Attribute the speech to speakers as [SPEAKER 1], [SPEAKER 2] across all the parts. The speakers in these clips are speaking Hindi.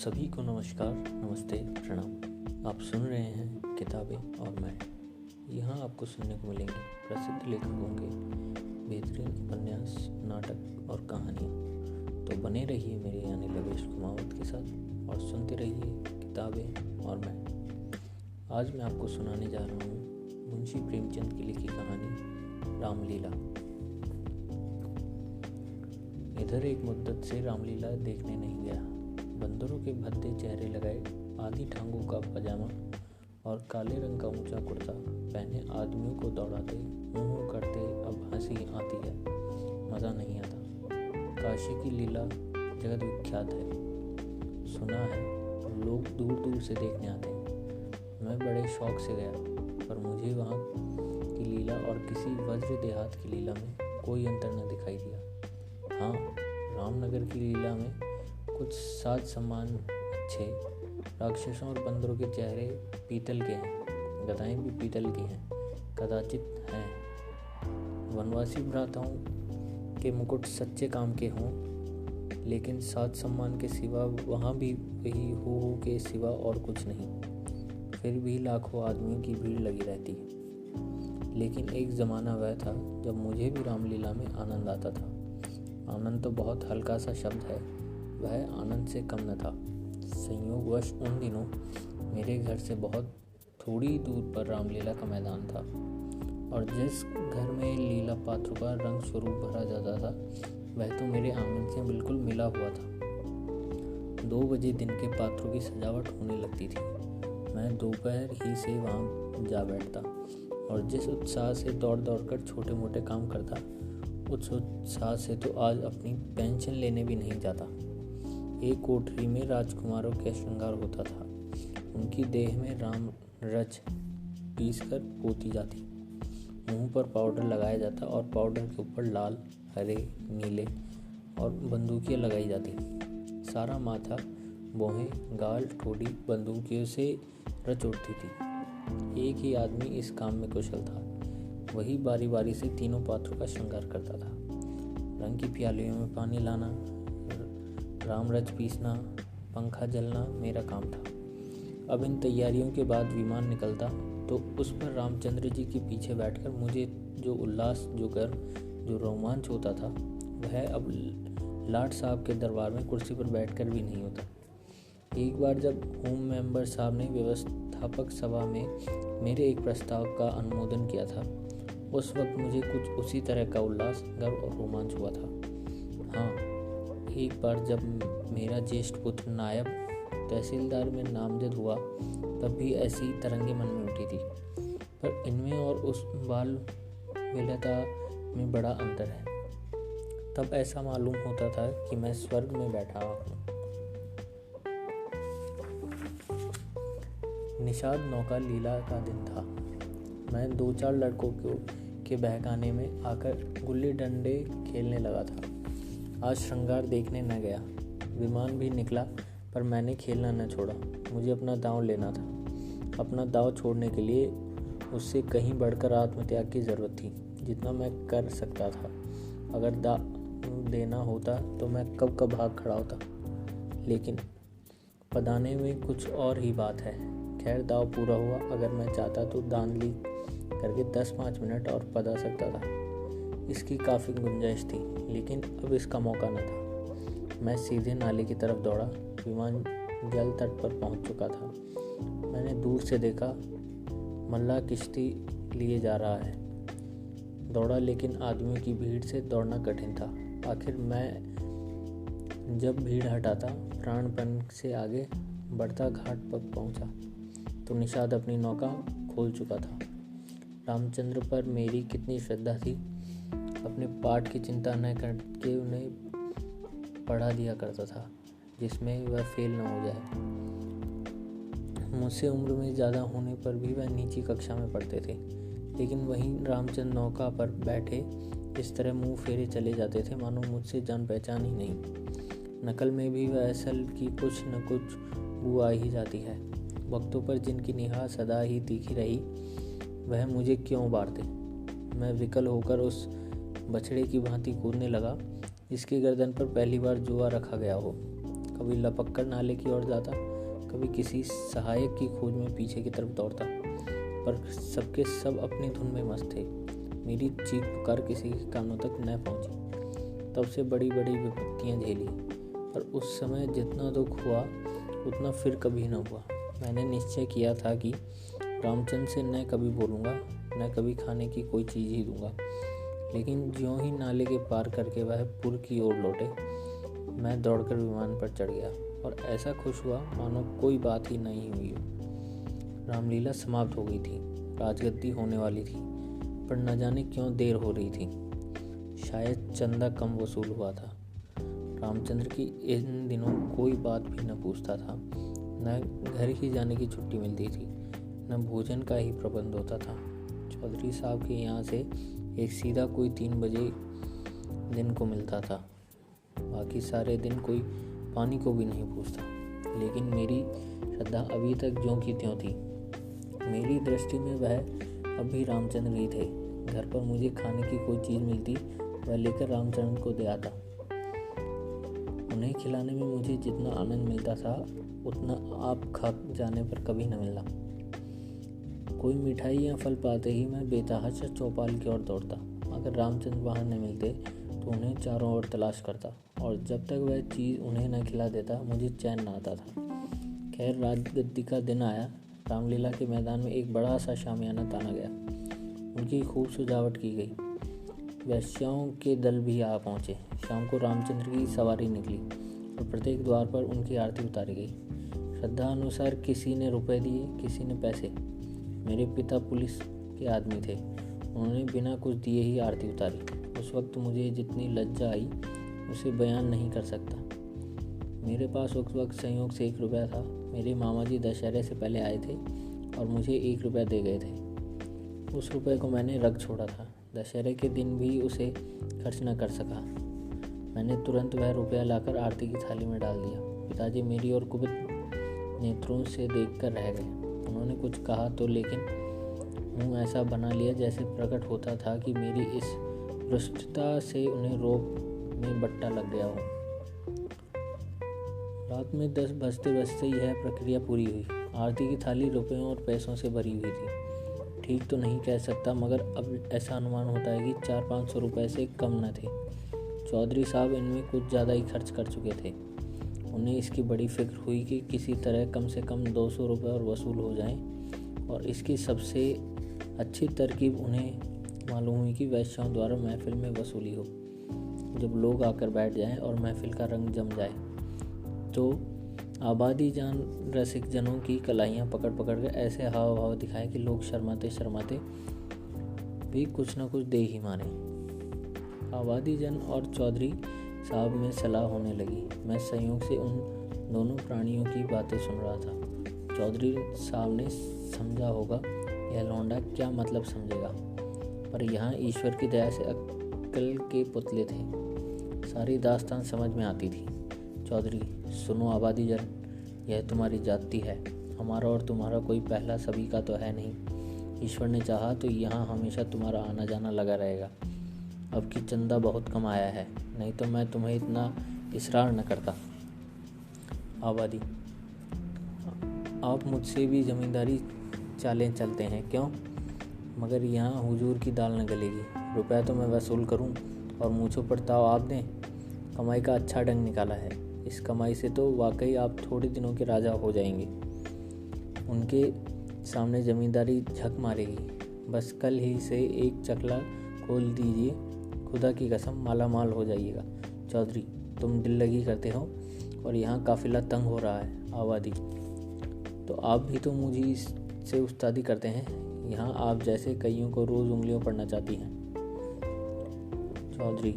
[SPEAKER 1] सभी को नमस्कार, नमस्ते, प्रणाम। आप सुन रहे हैं किताबें और मैं। यहाँ आपको सुनने को मिलेंगे प्रसिद्ध लेखकों के बेहतरीन उपन्यास, नाटक और कहानियाँ। तो बने रहिए मेरे यानी लवेश कुमावत के साथ और सुनते रहिए किताबें और मैं। आज मैं आपको सुनाने जा रहा हूँ मुंशी प्रेमचंद की लिखी कहानी रामलीला। इधर एक मुद्दत से रामलीला देखने नहीं गया। बंदरों के भद्दे चेहरे लगाए, आधी टांगों का पजामा और काले रंग का ऊंचा कुर्ता पहने आदमियों को दौड़ाते मुँह करते अब हंसी आती है, मज़ा नहीं आता। काशी की लीला जगत विख्यात है, सुना है, लोग दूर दूर से देखने आते हैं। मैं बड़े शौक से गया, पर मुझे वहाँ की लीला और किसी वज्र देहात की लीला में कोई अंतर न दिखाई दिया। हाँ, रामनगर की लीला में कुछ साज सम्मान अच्छे। राक्षसों और बंदरों के चेहरे पीतल के हैं, गदाएं भी पीतल की हैं, कदाचित हैं। वनवासी भ्राताओं के मुकुट सच्चे काम के हों, लेकिन साज सम्मान के सिवा वहाँ भी वही हो के सिवा और कुछ नहीं। फिर भी लाखों आदमियों की भीड़ लगी रहती है। लेकिन एक ज़माना वह था जब मुझे भी रामलीला में आनंद आता था। आनंद तो बहुत हल्का सा शब्द है, वह आनंद से कम न था। संयोगवश उन दिनों मेरे घर से बहुत थोड़ी दूर पर रामलीला का मैदान था, और जिस घर में लीला पात्रों का रंग स्वरूप भरा जाता था वह तो मेरे आंगन से बिल्कुल मिला हुआ था। 2 बजे दिन के पात्रों की सजावट होने लगती थी। मैं दोपहर ही से वहाँ जा बैठता और जिस उत्साह से दौड़ दौड़ कर छोटे मोटे काम करता, उस उत्साह से तो आज अपनी पेंशन लेने भी नहीं जाता। एक कोठरी में राजकुमारों का श्रृंगार होता था। उनकी देह में राम रच पीसकर पोती जाती, मुंह पर पाउडर लगाया जाता और पाउडर के ऊपर लाल, हरे, नीले और बंदूकियां लगाई जाती। सारा माथा, भौहें, गाल, ठोड़ी बंदूकियों से रच उठती थी। एक ही आदमी इस काम में कुशल था। वही बारी बारी से तीनों पात्रों का श्रृंगार करता था। रंग की प्यालियों में पानी लाना, राम रच पीसना, पंखा जलना मेरा काम था। अब इन तैयारियों के बाद विमान निकलता तो उस पर रामचंद्र जी के पीछे बैठकर मुझे जो उल्लास, जो गर्व, जो रोमांच होता था, वह अब लाट साहब के दरबार में कुर्सी पर बैठकर भी नहीं होता। एक बार जब होम मेंबर साहब ने व्यवस्थापक सभा में मेरे एक प्रस्ताव का अनुमोदन किया था, उस वक्त मुझे कुछ उसी तरह का उल्लास, गर्व और रोमांच हुआ था। हाँ, एक बार जब मेरा ज्येष्ठ पुत्र नायब तहसीलदार में नामजद हुआ, तब भी ऐसी तरंगे मन में उठी थी। पर इनमें और उस बाल विलता में बड़ा अंतर है। तब ऐसा मालूम होता था कि मैं स्वर्ग में बैठा हूँ। निषाद नौका लीला का दिन था। मैं 2-4 लड़कों के बहकाने में आकर गुल्ली डंडे खेलने लगा था। आज श्रृंगार देखने न गया। विमान भी निकला, पर मैंने खेलना न छोड़ा। मुझे अपना दांव लेना था। अपना दांव छोड़ने के लिए उससे कहीं बढ़कर आत्मत्याग की ज़रूरत थी, जितना मैं कर सकता था। अगर दांव देना होता तो मैं कब का भाग खड़ा होता। लेकिन पदाने में कुछ और ही बात है। खैर, दांव पूरा हुआ। अगर मैं चाहता तो धांधली करके 10-5 मिनट और पदा सकता था। इसकी काफ़ी गुंजाइश थी, लेकिन अब इसका मौका न था। मैं सीधे नाले की तरफ दौड़ा। विमान जल तट पर पहुंच चुका था। मैंने दूर से देखा, मल्लाह किश्ती लिए जा रहा है। दौड़ा, लेकिन आदमियों की भीड़ से दौड़ना कठिन था। आखिर मैं जब भीड़ हटाता, प्राणपण से आगे बढ़ता, घाट पर पहुंचा तो निषाद अपनी नौका खोल चुका था। रामचंद्र पर मेरी कितनी श्रद्धा थी। अपने पाठ की चिंता न करके उन्हें पढ़ा दिया करता था, जिसमें वह फेल न हो जाए। मुझसे उम्र में ज़्यादा होने पर भी वह नीची कक्षा में पढ़ते थे, लेकिन वहीं रामचंद्र नौका पर बैठे इस तरह मुंह फेरे चले जाते थे मानो मुझसे जान पहचान ही नहीं। नकल में भी वह असल की कुछ न कुछ बू आ ही जाती है। वक्तों पर जिनकी निगाह सदा ही तीखी रही, वह मुझे क्यों बारते। मैं विकल होकर उस बछड़े की भांति कूदने लगा जिसकी गर्दन पर पहली बार जुआ रखा गया हो। कभी लपक कर नाले की ओर जाता, कभी किसी सहायक की खोज में पीछे की तरफ दौड़ता, पर सबके सब अपनी धुन में मस्त थे। मेरी चीख पुकार किसी के कानों तक न पहुंची। तब से बड़ी बड़ी विपत्तियां झेली, पर उस समय जितना दुख हुआ उतना फिर कभी न हुआ। मैंने निश्चय किया था कि रामचंद्र से न कभी बोलूँगा, न कभी खाने की कोई चीज़ ही दूंगा। लेकिन ज्यों ही नाले के पार करके वह पुर की ओर लौटे, मैं दौड़कर विमान पर चढ़ गया और ऐसा खुश हुआ मानो कोई बात ही नहीं हुई हो। रामलीला समाप्त हो गई थी, राजगद्दी होने वाली थी, पर न जाने क्यों देर हो रही थी। शायद चंदा कम वसूल हुआ था। रामचंद्र की इन दिनों कोई बात भी न पूछता था, न घर ही जाने की छुट्टी मिलती थी, न भोजन का ही प्रबंध होता था। चौधरी साहब के यहाँ से एक सीधा कोई 3 बजे दिन को मिलता था। बाकी सारे दिन कोई पानी को भी नहीं पूछता। लेकिन मेरी श्रद्धा अभी तक ज्यों की त्यों थी। मेरी दृष्टि में वह अब भी रामचंद्र ही थे। घर पर मुझे खाने की कोई चीज़ मिलती, वह लेकर रामचंद्र को दे आता। उन्हें खिलाने में मुझे जितना आनंद मिलता था, उतना आप खा जाने पर कभी न मिला। कोई मिठाई या फल पाते ही मैं बेतहाशा चौपाल की ओर दौड़ता। अगर रामचंद्र वहाँ न मिलते तो उन्हें चारों ओर तलाश करता, और जब तक वह चीज़ उन्हें न खिला देता मुझे चैन न आता था। खैर, राजगद्दी का दिन आया। रामलीला के मैदान में एक बड़ा सा शामियाना ताना गया। उनकी खूब सजावट की गई। वैश्याओं के दल भी आ पहुँचे। शाम को रामचंद्र की सवारी निकली और प्रत्येक द्वार पर उनकी आरती उतारी गई। श्रद्धा अनुसार किसी ने रुपए दिए, किसी ने पैसे। मेरे पिता पुलिस के आदमी थे, उन्होंने बिना कुछ दिए ही आरती उतारी। उस वक्त मुझे जितनी लज्जा आई उसे बयान नहीं कर सकता। मेरे पास उस वक्त संयोग से 1 रुपया था। मेरे मामा जी दशहरे से पहले आए थे और मुझे 1 रुपया दे गए थे। उस रुपये को मैंने रख छोड़ा था। दशहरे के दिन भी उसे खर्च न कर सका। मैंने तुरंत वह रुपया लाकर आरती की थाली में डाल दिया। पिताजी मेरी और कुपित नेत्रों से देखकर रह गए। उन्होंने कुछ कहा तो, लेकिन मुंह ऐसा बना लिया जैसे प्रकट होता था कि मेरी इस रुष्टता से उन्हें रोब में बट्टा लग गया हो। रात में 10 बजते बजते यह प्रक्रिया पूरी हुई। आरती की थाली रुपयों और पैसों से भरी हुई थी। ठीक तो नहीं कह सकता, मगर अब ऐसा अनुमान होता है कि 400-500 रुपये से कम न थे। चौधरी साहब इनमें कुछ ज़्यादा ही खर्च कर चुके थे। उन्हें इसकी बड़ी फिक्र हुई कि किसी तरह कम से कम 200 रुपये और वसूल हो जाएं, और इसकी सबसे अच्छी तरकीब उन्हें मालूम हुई कि वैश्याओं द्वारा महफिल में वसूली हो। जब लोग आकर बैठ जाएं और महफिल का रंग जम जाए तो आबादी जान रसिक जनों की कलाइयाँ पकड़ पकड़ कर ऐसे हाव भाव दिखाएं कि लोग शर्माते शर्माते भी कुछ न कुछ दे ही माने। आबादी जन और चौधरी साहब में सलाह होने लगी। मैं संयोग से उन दोनों प्राणियों की बातें सुन रहा था। चौधरी साहब ने समझा होगा यह लौंडा क्या मतलब समझेगा, पर यहाँ ईश्वर की दया से अक्ल के पुतले थे। सारी दास्तान समझ में आती थी। चौधरी, सुनो आबादी जन, यह तुम्हारी जाति है। हमारा और तुम्हारा कोई पहला सभी का तो है नहीं। ईश्वर ने चाहा तो यहाँ हमेशा तुम्हारा आना जाना लगा रहेगा। अब की चंदा बहुत कम आया है, नहीं तो मैं तुम्हें इतना इसरार न करता। आबादी, आप मुझसे भी जमींदारी चालें चलते हैं क्यों? मगर यहाँ हुजूर की दाल न गलेगी। रुपया तो मैं वसूल करूँ और मूँछों पर ताव आप दें। कमाई का अच्छा ढंग निकाला है। इस कमाई से तो वाकई आप थोड़े दिनों के राजा हो जाएंगे। उनके सामने जमींदारी झक मारेगी। बस कल ही से एक चकला खोल दीजिए, खुदा की कसम माला माल हो जाइएगा। चौधरी, तुम दिल लगी करते हो और यहाँ काफिला तंग हो रहा है। आबादी, तो आप भी तो मुझे से उस्तादी करते हैं। यहाँ आप जैसे कईयों को रोज़ उंगलियों पर नचाती हैं। चौधरी,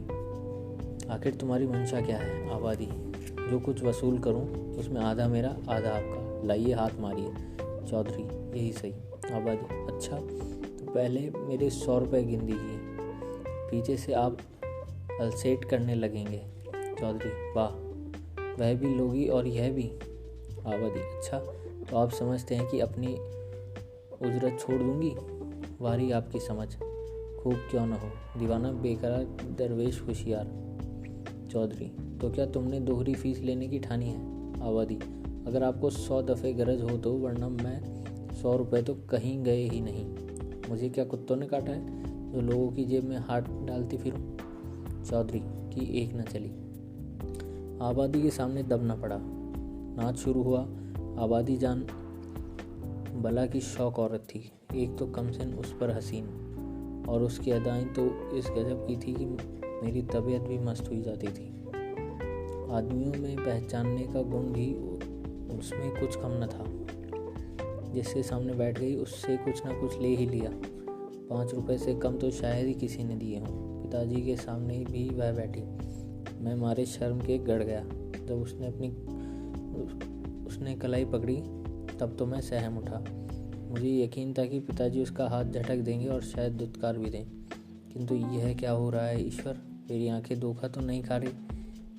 [SPEAKER 1] आखिर तुम्हारी मंशा क्या है? आबादी, जो कुछ वसूल करूं उसमें आधा मेरा आधा आपका। लाइए हाथ मारिए। चौधरी, यही सही। आबादी, अच्छा तो पहले मेरे 100 रुपये गिन दीजिए, पीछे से आप अलसेट करने लगेंगे। चौधरी, वाह, वह भी लोगी और यह भी। आबादी, अच्छा तो आप समझते हैं कि अपनी उजरत छोड़ दूंगी? वारी आपकी समझ, खूब क्यों न हो। दीवाना बेकरार, दरवेश होशियार। चौधरी, तो क्या तुमने दोहरी फीस लेने की ठानी है? आबादी, अगर आपको 100 दफ़े गरज हो तो, वरना मैं 100 रुपये तो कहीं गए ही नहीं। मुझे क्या कुत्तों ने काटा है जो लोगों की जेब में हाथ डालती फिरूं? चौधरी की एक न चली। आबादी के सामने दबना पड़ा। नाच शुरू हुआ। आबादी जान बला की शौक औरत थी। एक तो कमसिन, उस पर हसीन, और उसकी अदाएं तो इस गजब की थी कि मेरी तबीयत भी मस्त हुई जाती थी। आदमियों में पहचानने का गुण भी उसमें कुछ कम न था। जिसके सामने बैठ गई उससे कुछ ना कुछ ले ही लिया। 5 रुपए से कम तो शायद ही किसी ने दिए हों। पिताजी के सामने भी वह बैठी। मैं मारे शर्म के गड़ गया। जब उसने कलाई पकड़ी तब तो मैं सहम उठा। मुझे यकीन था कि पिताजी उसका हाथ झटक देंगे और शायद दुत्कार भी दें, किंतु यह क्या हो रहा है ईश्वर? मेरी आंखें धोखा तो नहीं खा रही?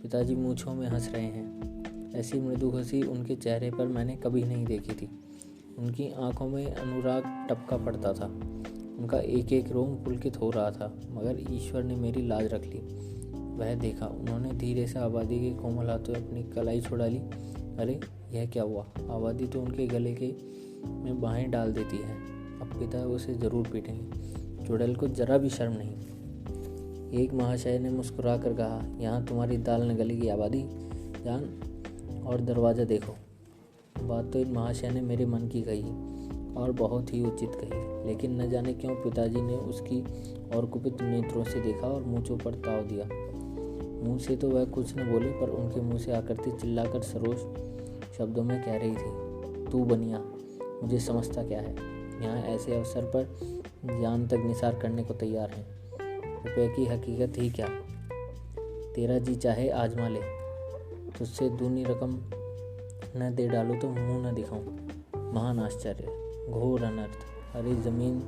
[SPEAKER 1] पिताजी मूंछों में हंस रहे हैं। ऐसी मृदु हंसी उनके चेहरे पर मैंने कभी नहीं देखी थी। उनकी आंखों में अनुराग टपका पड़ता था। उनका एक एक रोम पुलकित हो रहा था, मगर ईश्वर ने मेरी लाज रख ली। वह देखा, उन्होंने धीरे से आबादी के कोमल हाथों अपनी कलाई छुड़ा ली। अरे यह क्या हुआ? आबादी तो उनके गले के में बाहें डाल देती है। अब पिता उसे जरूर पीटेंगे। चुड़ैल को जरा भी शर्म नहीं। एक महाशय ने मुस्कुरा कर कहा, यहाँ तुम्हारी दाल न गलेगी आबादी जान, और दरवाज़ा देखो। बात तो इन महाशय ने मेरे मन की कही और बहुत ही उचित कही, लेकिन न जाने क्यों पिताजी ने उसकी और कुपित नेत्रों से देखा और मूंछों पर ताव दिया। मुंह से तो वह कुछ न बोले, पर उनके मुंह से आकृति चिल्लाकर सरोष शब्दों में कह रही थी, तू बनिया, मुझे समझता क्या है? यहाँ ऐसे अवसर पर जान तक निसार करने को तैयार हैं। रुपये की हकीकत ही क्या? तेरा जी चाहे आजमा ले, तुझसे दूनी रकम न दे डालूं तो मुंह न दिखाऊं। महान आश्चर्य, घोर अनर्थ। अरे ज़मीन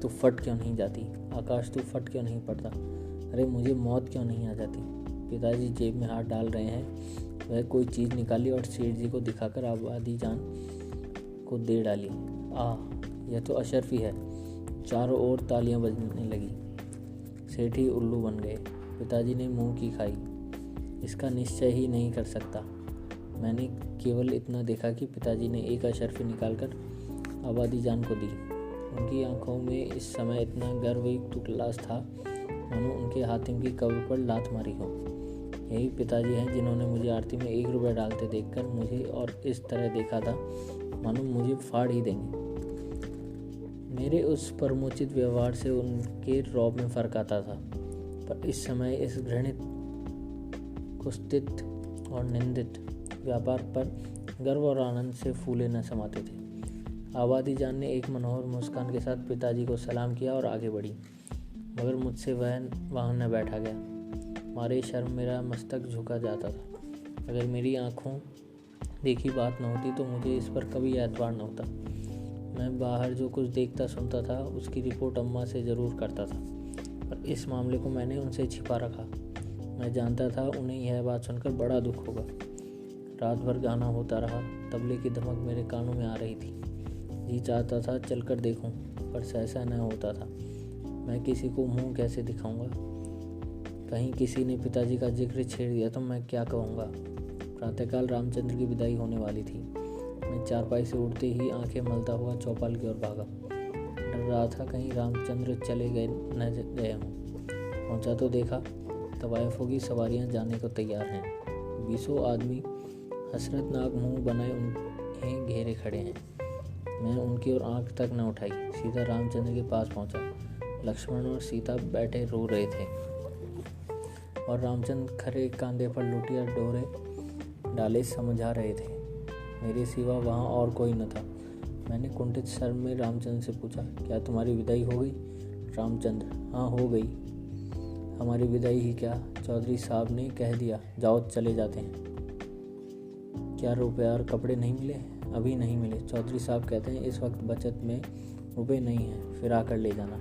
[SPEAKER 1] तू फट क्यों नहीं जाती? आकाश तू फट क्यों नहीं पड़ता? अरे मुझे मौत क्यों नहीं आ जाती? पिताजी जेब में हाथ डाल रहे हैं। वह कोई चीज़ निकाली और सेठ जी को दिखाकर आबादी जान को दे डाली। यह तो अशर्फी है। चारों ओर तालियां बजने लगी। सेठ ही उल्लू बन गए। पिताजी ने मुंह की खाई। इसका निश्चय ही नहीं कर सकता। मैंने केवल इतना देखा कि पिताजी ने एक अशर्फी निकालकर आबादी जान को दी। उनकी आंखों में इस समय इतना गर्व युक्त उल्लास था मानो उनके हातिम की कब्र पर लात मारी हो। यही पिताजी हैं जिन्होंने मुझे आरती में 1 रुपया डालते देखकर मुझे और इस तरह देखा था मानो मुझे फाड़ ही देंगे। मेरे उस परमोचित व्यवहार से उनके रौब में फर्क आता था, पर इस समय इस घृणित, कुत्सित और निंदित व्यापार पर गर्व और आनंद से फूले न समाते थे। आबादी जान ने एक मनोहर मुस्कान के साथ पिताजी को सलाम किया और आगे बढ़ी, मगर मुझसे वह वहाँ न बैठा गया। मारे शर्म मेरा मस्तक झुका जाता था। अगर मेरी आँखों देखी बात न होती तो मुझे इस पर कभी एतबार न होता। मैं बाहर जो कुछ देखता सुनता था उसकी रिपोर्ट अम्मा से ज़रूर करता था, पर इस मामले को मैंने उनसे छिपा रखा। मैं जानता था उन्हें यह बात सुनकर बड़ा दुख होगा। रात भर गाना होता रहा। तबले की धमक मेरे कानों में आ रही थी। जी चाहता था चलकर देखूं, पर सहसा न होता था। मैं किसी को मुंह कैसे दिखाऊंगा? कहीं किसी ने पिताजी का जिक्र छेड़ दिया तो मैं क्या कहूँगा? प्रातःकाल रामचंद्र की विदाई होने वाली थी। मैं चारपाई से उठते ही आंखें मलता हुआ चौपाल की ओर भागा। डर रहा था कहीं रामचंद्र चले गए न गए हों। पहुंचा तो देखा तवायफों की सवारियां जाने को तैयार हैं। 20 आदमी हसरतनाक मुंह बनाए उन्हें घेरे खड़े हैं। मैं उनकी ओर आंख तक न उठाई, सीधा रामचंद्र के पास पहुंचा। लक्ष्मण और सीता बैठे रो रहे थे और रामचंद्र खरे कांधे पर लुटिया डोरे डाले समझा रहे थे। मेरे सिवा वहाँ और कोई न था। मैंने कुंठित स्वर में रामचंद्र से पूछा, क्या तुम्हारी विदाई हो गई? रामचंद्र, हाँ हो गई। हमारी विदाई ही क्या, चौधरी साहब ने कह दिया, जाओ चले जाते हैं। क्या रुपये और कपड़े नहीं मिले? अभी नहीं मिले। चौधरी साहब कहते हैं इस वक्त बचत में रुपये नहीं हैं, फिर आकर ले जाना।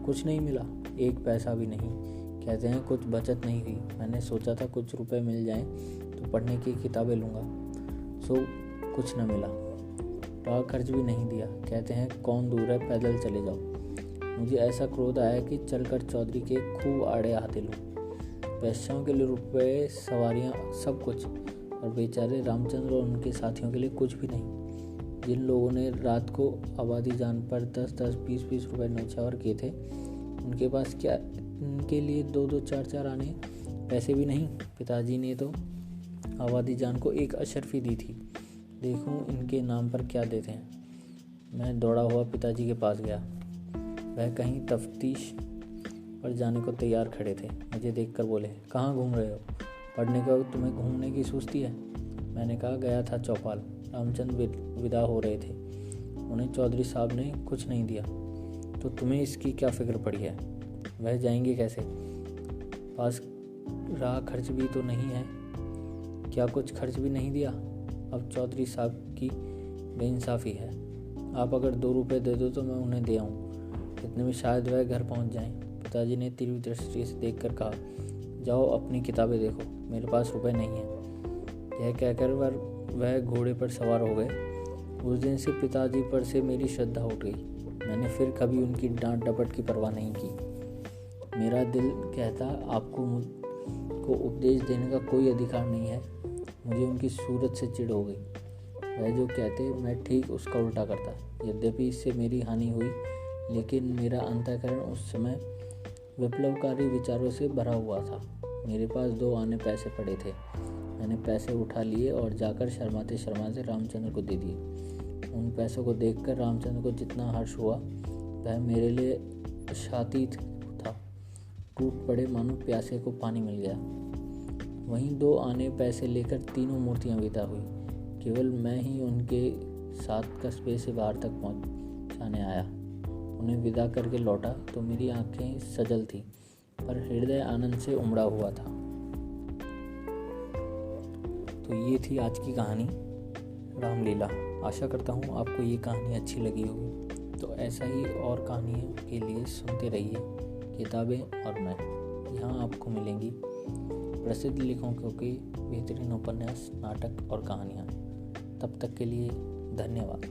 [SPEAKER 1] कुछ नहीं मिला? 1 पैसा भी नहीं। कहते हैं कुछ बचत नहीं हुई। मैंने सोचा था कुछ रुपए मिल जाएं तो पढ़ने की किताबें लूँगा, सो कुछ न मिला। टाका खर्च भी नहीं दिया। कहते हैं कौन दूर है, पैदल चले जाओ। मुझे ऐसा क्रोध आया कि चलकर चौधरी के खूब आड़े हाथे लूँ। पैसों के लिए रुपए, सवारियाँ, सब कुछ। और बेचारे रामचंद्र और उनके साथियों के लिए कुछ भी नहीं। जिन लोगों ने रात को आबादी जान पर 10-10, 20-20 रुपए न्यौछावर किए थे, उनके पास क्या उनके लिए 2-2, 4-4 आने पैसे भी नहीं। पिताजी ने तो आबादी जान को एक अशर्फी दी थी, देखूं इनके नाम पर क्या देते हैं। मैं दौड़ा हुआ पिताजी के पास गया। वह कहीं तफ्तीश पर जाने को तैयार खड़े थे। मुझे देखकर बोले, कहाँ घूम रहे हो? पढ़ने के वक्त तुम्हें घूमने की सुस्ती है? मैंने कहा, गया था चौपाल। रामचंद्र विदा हो रहे थे। उन्हें चौधरी साहब ने कुछ नहीं दिया। तो तुम्हें इसकी क्या फिक्र पड़ी है? वह जाएंगे कैसे? पास राह खर्च भी तो नहीं है। क्या कुछ खर्च भी नहीं दिया? अब चौधरी साहब की बेइंसाफ़ी है। आप अगर 2 रुपये दे दो तो मैं उन्हें दे आऊँ, इतने में शायद वह घर पहुँच जाएं। पिताजी ने तीव्र दृष्टि से देखकर कहा, जाओ अपनी किताबें देखो, मेरे पास रुपए नहीं है। यह कहकर वह घोड़े पर सवार हो गए। उस दिन से पिताजी पर से मेरी श्रद्धा उठ गई। मैंने फिर कभी उनकी डांट डपट की परवाह नहीं की। मेरा दिल कहता, आपको मुझको उपदेश देने का कोई अधिकार नहीं है। मुझे उनकी सूरत से चिढ़ हो गई। वह जो कहते मैं ठीक उसका उल्टा करता। यद्यपि इससे मेरी हानि हुई, लेकिन मेरा अंतःकरण उस समय विप्लवकारी विचारों से भरा हुआ था। मेरे पास 2 आने पैसे पड़े थे। मैंने पैसे उठा लिए और जाकर शर्माते शर्माते रामचंद्र को दे दिए। उन पैसों को देखकर रामचंद्र को जितना हर्ष हुआ, वह मेरे लिए अशातीत था। टूट पड़े मानो प्यासे को पानी मिल गया। वहीं 2 आने पैसे लेकर तीनों मूर्तियां विदा हुई। केवल मैं ही उनके साथ कस्बे से बाहर तक पहुंचाने आया। उन्हें विदा करके लौटा तो मेरी आंखें सजल थी, पर हृदय आनंद से उमड़ा हुआ था। तो ये थी आज की कहानी रामलीला। आशा करता हूँ आपको ये कहानी अच्छी लगी होगी। तो ऐसा ही और कहानियों के लिए सुनते रहिए किताबें और मैं। यहाँ आपको मिलेंगी प्रसिद्ध लेखकों के बेहतरीन उपन्यास, नाटक और कहानियाँ। तब तक के लिए धन्यवाद।